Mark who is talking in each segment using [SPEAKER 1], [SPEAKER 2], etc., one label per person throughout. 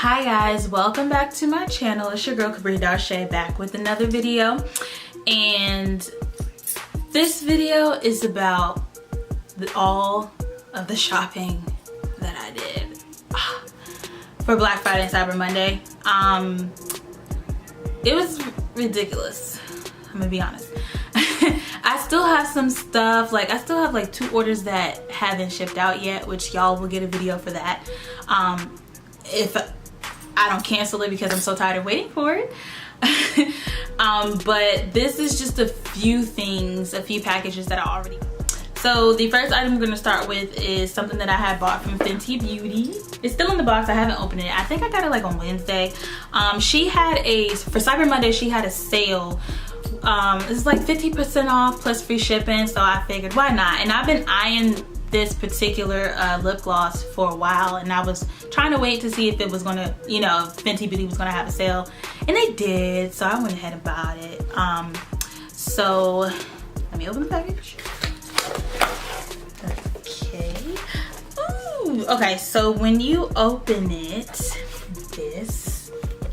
[SPEAKER 1] Hi guys, welcome back to my channel. It's your girl Kabria Darshay back with another video, and this video is about all of the shopping that I did for Black Friday and Cyber Monday. It was ridiculous, I'm gonna be honest. I still have some stuff, like I still have like 2 orders that haven't shipped out yet, which y'all will get a video for that if I don't cancel it because I'm so tired of waiting for it. But this is just a few things, a few packages that I already. So the first item we're gonna start with is something that I had bought from Fenty Beauty. It's still in the box, I haven't opened it. I think I got it like on Wednesday. She had for Cyber Monday, she had a sale. It's like 50% off plus free shipping, so I figured why not. And I've been eyeing this particular lip gloss for a while, and I was trying to wait to see if it was gonna, you know, Fenty Beauty was gonna have a sale, and they did, so I went ahead and bought it. So let me open the package. Okay. Ooh, okay, so when you open it, this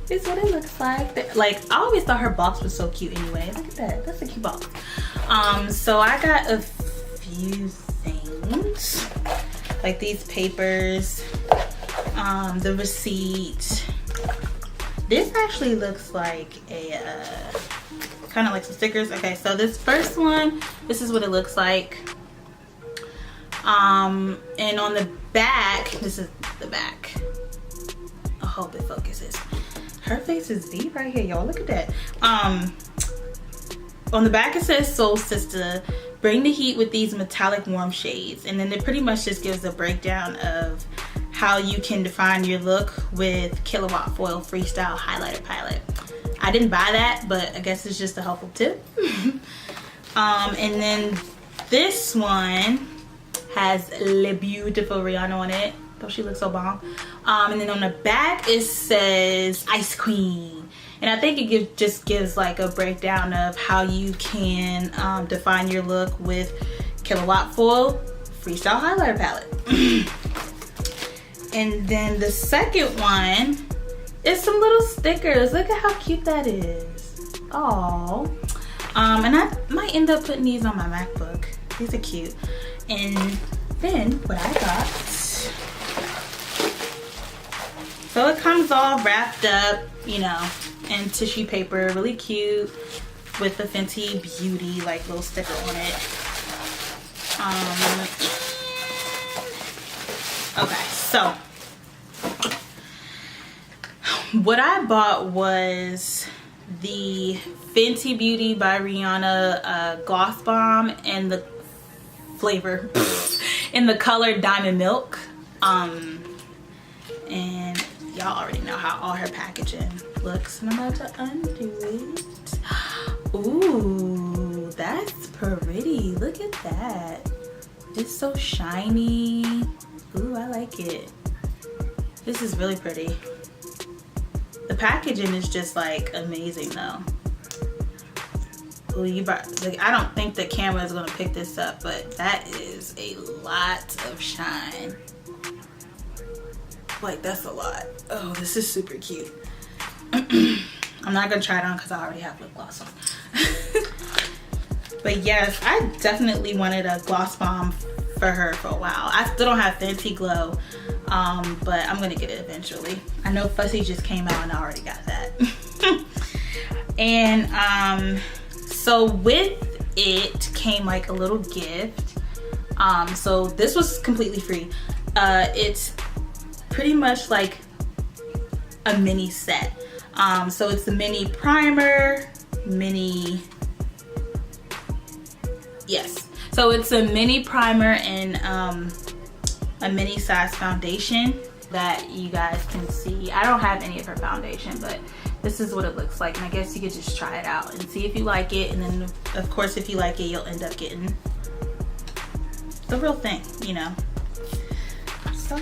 [SPEAKER 1] is what it looks like. Like, I always thought her box was so cute anyway. Look at that, that's a cute box. So I got a few things, like these papers, the receipt. This actually looks like a kind of like some stickers. Okay, so this first one, this is what it looks like. And on the back, this is the back. I hope it focuses. Her face is deep right here, y'all. Look at that. On the back it says Soul Sister, bring the heat with these metallic warm shades. And then it pretty much just gives a breakdown of how you can define your look with Kilowatt Foil Freestyle Highlighter Palette. I didn't buy that, but I guess it's just a helpful tip. And then this one has Le Beautiful Rihanna on it. Don't she look so bomb? And then on the back it says Ice Queen. And I think it just gives like a breakdown of how you can define your look with Kilowatt Foil Freestyle Highlighter Palette. And then the second one is some little stickers. Look at how cute that is. Aww. And I might end up putting these on my MacBook. These are cute. And then what I got, so it comes all wrapped up, you know, in tissue paper, really cute, with the Fenty Beauty like little sticker on it. Okay, so what I bought was the Fenty Beauty by Rihanna Gloss Bomb and the flavor in the color Diamond Milk. And y'all already know how all her packaging looks, and I'm about to undo it. Ooh, that's pretty. Look at that. It's so shiny. Ooh, I like it. This is really pretty. The packaging is just like amazing though. Ooh, like, I don't think the camera is gonna pick this up, but that is a lot of shine. Like, that's a lot. Oh, this is super cute. I'm not gonna try it on because I already have lip gloss on. But yes, I definitely wanted a gloss bomb for her for a while. I still don't have Fenty Glow, but I'm gonna get it eventually. I know Fussy just came out and I already got that. And so with it came like a little gift. So this was completely free. It's pretty much like a mini set. So it's a mini primer, so it's a mini primer and a mini size foundation that you guys can see. I don't have any of her foundation, but this is what it looks like, and I guess you could just try it out and see if you like it, and then of course if you like it you'll end up getting the real thing, you know. So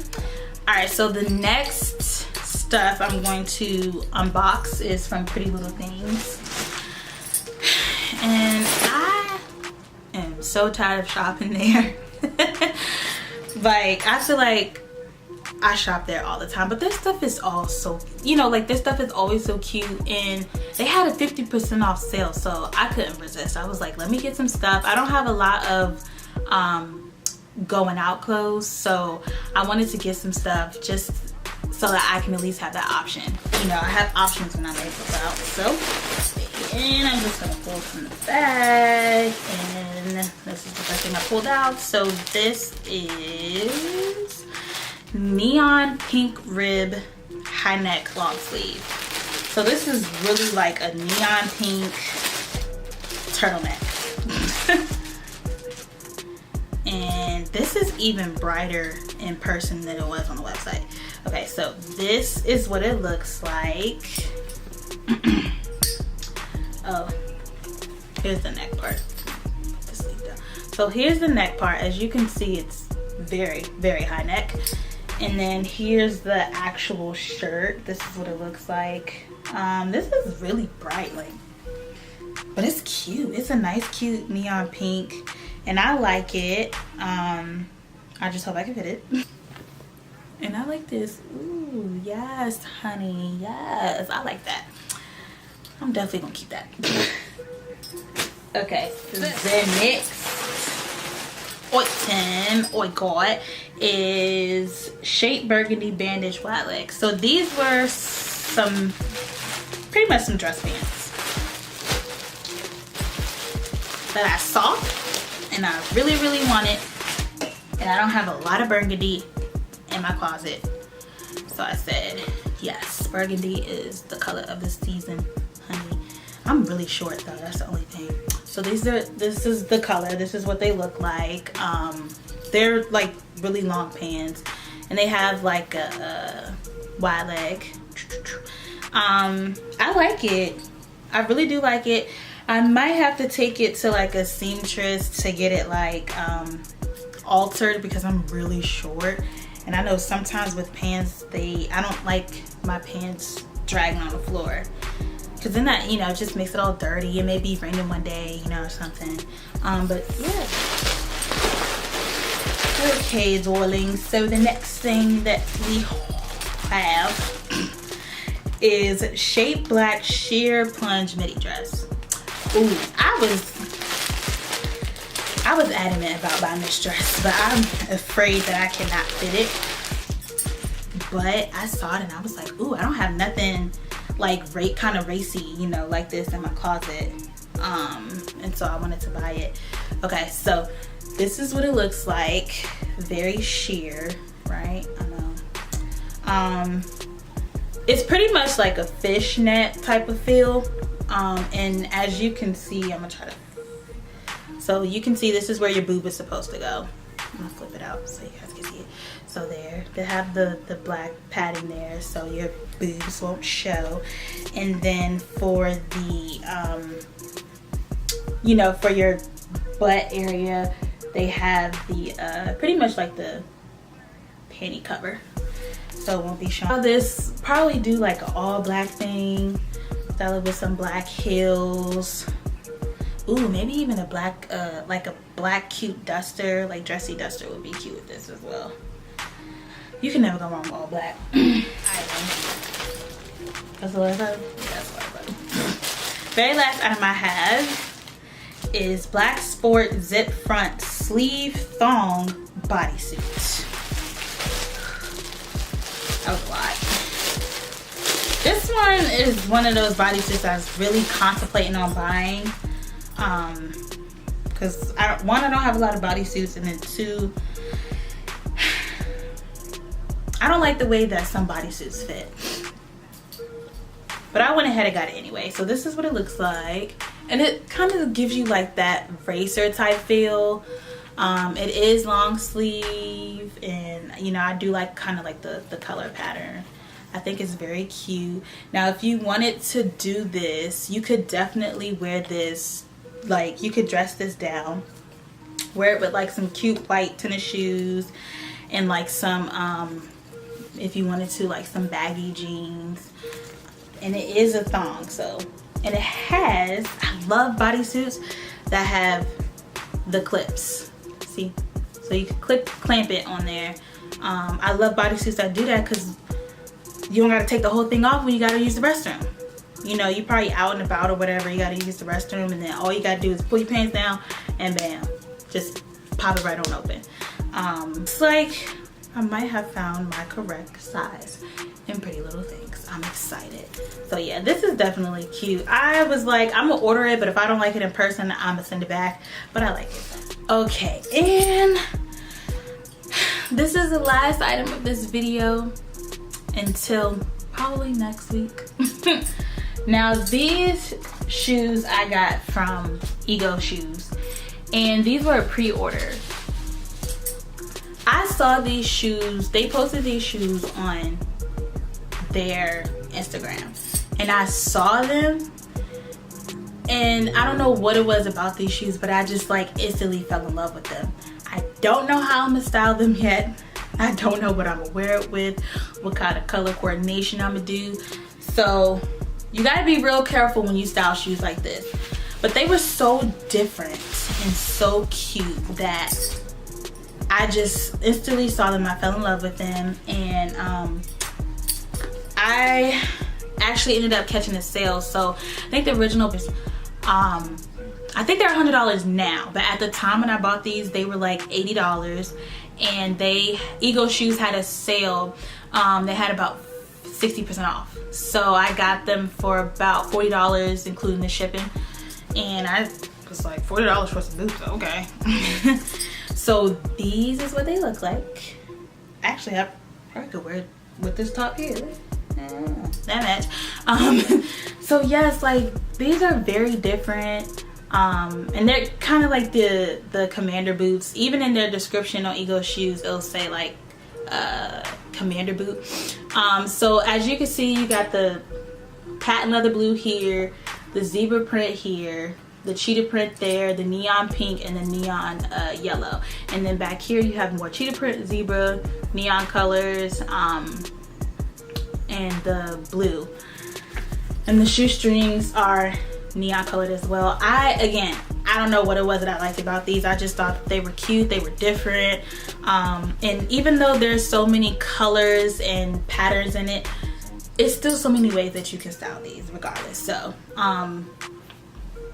[SPEAKER 1] alright, so the next stuff I'm going to unbox is from Pretty Little Things. And I am so tired of shopping there. Like, I feel like I shop there all the time. But their stuff is all so, you know, like their stuff is always so cute, and they had a 50% off sale, so I couldn't resist. I was like, let me get some stuff. I don't have a lot of going out clothes, so I wanted to get some stuff just so that I can at least have that option. You know, I have options when I'm able to go out. So, and I'm just gonna pull from the bag, and this is the first thing I pulled out. So this is neon pink rib high neck long sleeve. So this is really like a neon pink turtleneck. And this is even brighter in person than it was on the website. Okay, so this is what it looks like. Oh, here's the neck part. So here's the neck part. As you can see, it's very, very high neck. And then here's the actual shirt. This is what it looks like. This is really bright, like, but it's cute. It's a nice, cute neon pink, and I like it. I just hope I can fit it. And I like this. Ooh, yes, honey, yes, I like that. I'm definitely gonna keep that. Okay, the next item I got is Shape Burgundy Bandage Wide Leg. So these were some, pretty much some dress pants that I saw and I really, really wanted, and I don't have a lot of burgundy in my closet, so I said yes, burgundy is the color of the season, honey. I'm really short though, that's the only thing. So this is the color. This is what they look like. They're like really long pants, and they have like a wide leg. I like it. I really do like it. I might have to take it to like a seamstress to get it like altered, because I'm really short, and I know sometimes with pants I don't like my pants dragging on the floor, because then that, you know, just makes it all dirty. It may be raining one day, you know, or something. But yeah. Okay, darling. So the next thing that we have is Shape Black Sheer Plunge Midi Dress. Ooh, I was adamant about buying this dress, but I'm afraid that I cannot fit it. But I saw it and I was like, ooh, I don't have nothing like kind of racy, you know, like this in my closet. And so I wanted to buy it. Okay, so this is what it looks like. Very sheer, right? I know. It's pretty much like a fishnet type of feel. And as you can see, I'm gonna try to, so you can see this is where your boob is supposed to go. I'm gonna flip it out so you guys can see it. So there, they have the black padding there, so your boobs won't show. And then for the, you know, for your butt area, they have the, pretty much like the panty cover, so it won't be shown. This probably do like an all black thing, style it with some black heels. Ooh, maybe even a black, like a black cute duster, like dressy duster would be cute with this as well. You can never go wrong with all black. That's the last item? That's the last item. Very last item I have is Black Sport Zip Front Sleeve Thong Bodysuit. That was a lot. This one is one of those bodysuits I was really contemplating on buying. Because one, I don't have a lot of bodysuits, and then two, I don't like the way that some bodysuits fit. But I went ahead and got it anyway. So this is what it looks like. And it kind of gives you like that racer type feel. It is long sleeve, and you know, I do like kind of like the color pattern. I think it's very cute. Now if you wanted to do this, you could definitely wear this, like you could dress this down, wear it with like some cute white tennis shoes, and like some if you wanted to, like some baggy jeans. And it is a thong, so, and it has, I love bodysuits that have the clips, see, so you can clamp it on there, I love bodysuits that do that because you don't got to take the whole thing off when you got to use the restroom. You know, you probably out and about or whatever, you got to use the restroom, and then all you got to do is pull your pants down and bam, just pop it right on open. It's like I might have found my correct size in Pretty Little Things. I'm excited. So yeah, this is definitely cute. I was like, I'm gonna order it, but if I don't like it in person, I'm gonna send it back, but I like it. Okay, and this is the last item of this video until probably next week. Now these shoes I got from Ego Shoes, and these were a pre-order. I saw these shoes, they posted these shoes on their Instagram, and I saw them, and I don't know what it was about these shoes, but I just like instantly fell in love with them. I don't know how I'm gonna style them yet. I don't know what I'm gonna wear it with, what kind of color coordination I'm gonna do. So you gotta be real careful when you style shoes like this. But they were so different and so cute that I just instantly saw them. I fell in love with them, and I actually ended up catching a sale. So I think the original was I think they're $100 now, but at the time when I bought these, they were like $80, and Ego Shoes had a sale. They had about 60% off, so I got them for about $40 including the shipping, and I was like, $40 for some boots, okay. So these is what they look like. Actually, I probably could wear it with this top here. That match. So yes, like these are very different, and they're kind of like the commander boots. Even in their description on Ego Shoes, it'll say like commander boot. So as you can see, you got the patent leather blue here, the zebra print here, the cheetah print there, the neon pink, and the neon yellow. And then back here you have more cheetah print, zebra, neon colors, and the blue. And the shoestrings are neon colored as well. I don't know what it was that I liked about these. I just thought that they were cute, they were different, and even though there's so many colors and patterns in it, it's still so many ways that you can style these regardless. So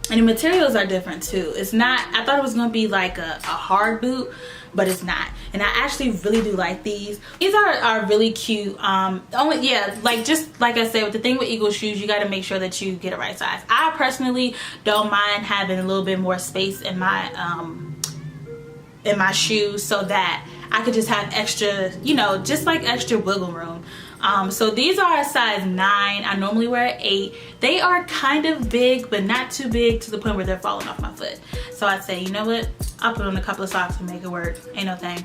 [SPEAKER 1] and the materials are different too. It's not, I thought it was gonna be like a hard boot, but it's not. And I actually really do like these. These are really cute. Just like I said, with the thing with Ego Shoes, you gotta make sure that you get a right size. I personally don't mind having a little bit more space in my shoes, so that I could just have extra, you know, just like extra wiggle room. So these are a size 9. I normally wear an 8. They are kind of big, but not too big to the point where they're falling off my foot. So I'd say, you know what? I'll put on a couple of socks and make it work. Ain't no thing.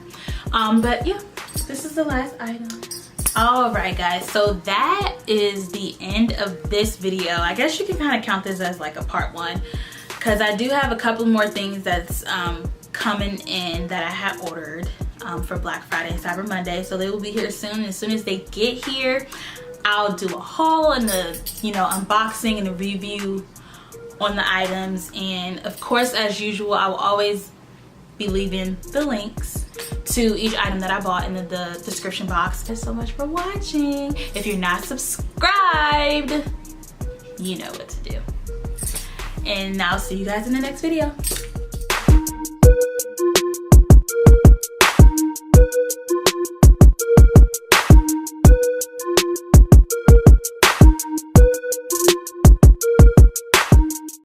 [SPEAKER 1] But yeah, this is the last item. All right, guys. So that is the end of this video. I guess you can kind of count this as like a part 1, because I do have a couple more things that's coming in that I have ordered for Black Friday and Cyber Monday, so they will be here soon. As soon as they get here, I'll do a haul and the unboxing and a review on the items. And of course, as usual, I will always be leaving the links to each item that I bought in the description box. Thanks so much for watching. If you're not subscribed, you know what to do. And I'll see you guys in the next video.